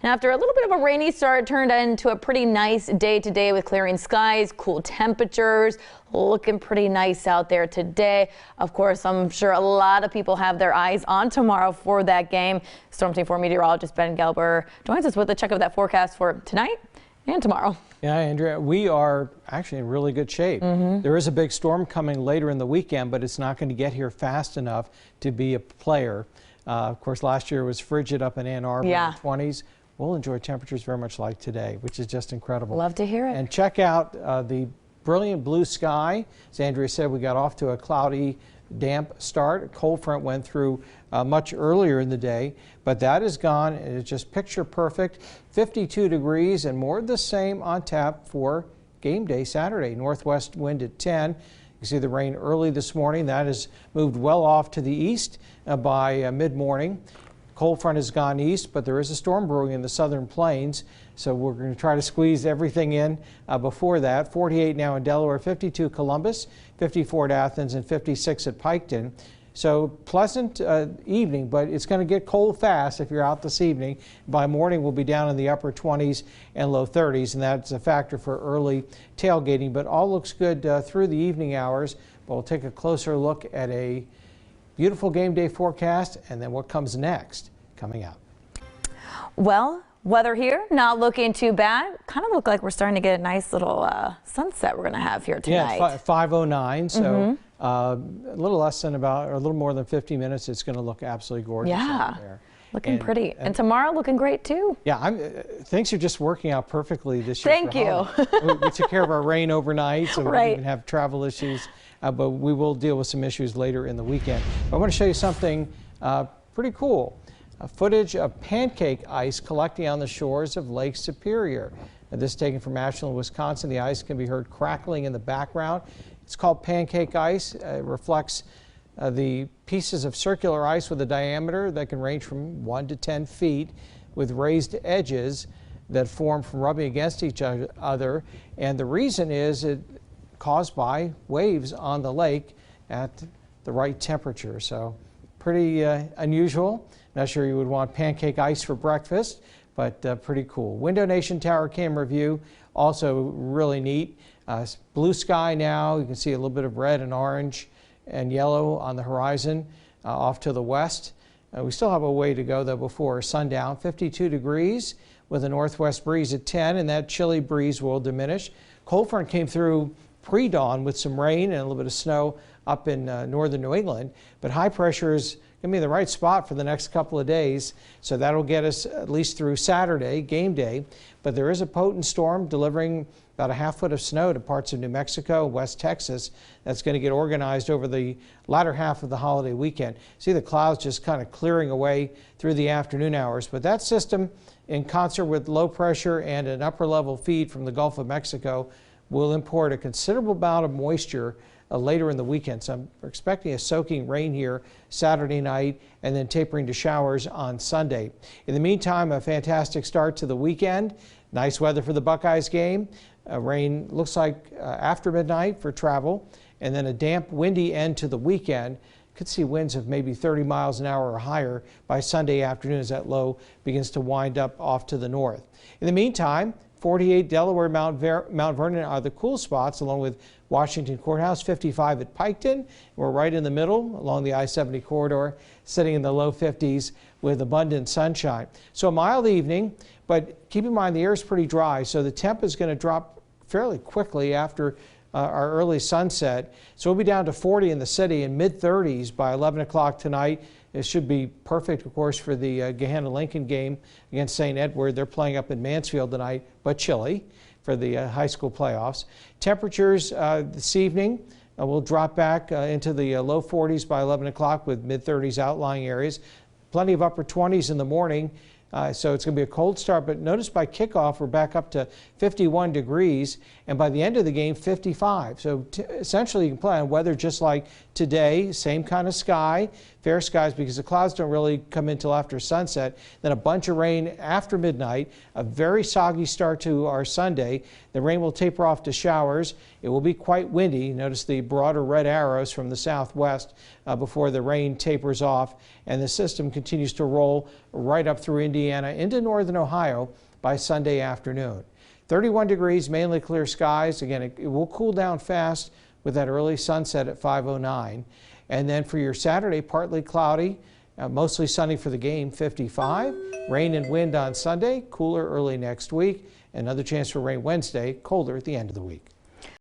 And after a little bit of a rainy start, it turned into a pretty nice day today with clearing skies, cool temperatures, looking pretty nice out there today. Of course, I'm sure a lot of people have their eyes on tomorrow for that game. Storm Team 4 meteorologist Ben Gelber joins us with a check of that forecast for tonight and tomorrow. Yeah, Andrea, we are actually in really good shape. There is a big storm coming later in the weekend, but it's not going to get here fast enough to be a player. Of course, last year was frigid up in Ann Arbor in the 20s. We'll enjoy temperatures very much like today, which is just incredible. Love to hear it. And check out the brilliant blue sky. As Andrea said, we got off to a cloudy, damp start. A cold front went through much earlier in the day, but that is gone. It's just picture perfect. 52 degrees and more of the same on tap for game day Saturday. Northwest wind at 10. You see the rain early this morning. That has moved well off to the east by mid-morning. Cold front has gone east, but there is a storm brewing in the southern plains, so we're going to try to squeeze everything in before that. 48 now in Delaware, 52 Columbus, 54 at Athens, and 56 at Piketon. So pleasant evening, but it's going to get cold fast if you're out this evening. By morning, we'll be down in the upper 20s and low 30s, and that's a factor for early tailgating. But all looks good through the evening hours. But we'll take a closer look at a beautiful game day forecast and then what comes next coming up. Well, weather here not looking too bad. Kind of look like we're starting to get a nice little sunset we're going to have here tonight. Yeah, 5:09, so a little less than or a little more than 50 minutes. It's going to look absolutely gorgeous out there. Looking pretty. And tomorrow looking great too. Yeah, things are just working out perfectly this year. Thank you. We took care of our rain overnight, so we didn't even have travel issues. But we will deal with some issues later in the weekend. I want to show you something pretty cool. Footage of pancake ice collecting on the shores of Lake Superior. This is taken from Ashland, Wisconsin. The ice can be heard crackling in the background. It's called pancake ice. It reflects the pieces of circular ice with a diameter that can range from 1 to 10 feet with raised edges that form from rubbing against each other. And the reason is it caused by waves on the lake at the right temperature. So pretty unusual. Not sure you would want pancake ice for breakfast, but pretty cool. Window Nation Tower camera view, also really neat. Blue sky now. You can see a little bit of red and orange and yellow on the horizon off to the west. We still have a way to go though before sundown. 52 degrees with a northwest breeze at 10, and that chilly breeze will diminish. Cold front came through pre-dawn with some rain and a little bit of snow up in northern New England, but high pressure is going to be in the right spot for the next couple of days, so that'll get us at least through Saturday, game day. But there is a potent storm delivering about a half foot of snow to parts of New Mexico, West Texas. That's going to get organized over the latter half of the holiday weekend. See the clouds just kind of clearing away through the afternoon hours, but that system in concert with low pressure and an upper level feed from the Gulf of Mexico will import a considerable amount of moisture later in the weekend. So we're expecting a soaking rain here Saturday night and then tapering to showers on Sunday. In the meantime, a fantastic start to the weekend. Nice weather for the Buckeyes game. Rain looks like after midnight for travel, and then a damp, windy end to the weekend. Could see winds of maybe 30 miles an hour or higher by Sunday afternoon as that low begins to wind up off to the north. In the meantime, 48 Delaware, Mount Vernon are the cool spots, along with Washington Courthouse. 55 at Piketon. We're right in the middle along the I-70 corridor, sitting in the low 50s with abundant sunshine. So a mild evening, but keep in mind the air is pretty dry, so the temp is going to drop fairly quickly after our early sunset. So we'll be down to 40 in the city and mid-30s by 11 o'clock tonight. It should be perfect, of course, for the Gahanna-Lincoln game against St. Edward. They're playing up in Mansfield tonight, but chilly for the high school playoffs. Temperatures this evening will drop back into the low 40s by 11 o'clock with mid-30s outlying areas. Plenty of upper 20s in the morning. So it's going to be a cold start, but notice by kickoff we're back up to 51 degrees, and by the end of the game 55. So essentially you can plan on weather just like today, same kind of sky, fair skies because the clouds don't really come in till after sunset. Then a bunch of rain after midnight, a very soggy start to our Sunday. The rain will taper off to showers. It will be quite windy. Notice the broader red arrows from the southwest before the rain tapers off, and the system continues to roll right up through Indiana into northern Ohio by Sunday afternoon. 31 degrees, mainly clear skies. Again, it will cool down fast with that early sunset at 5:09. And then for your Saturday, partly cloudy, mostly sunny for the game, 55. Rain and wind on Sunday, cooler early next week. Another chance for rain Wednesday, colder at the end of the week.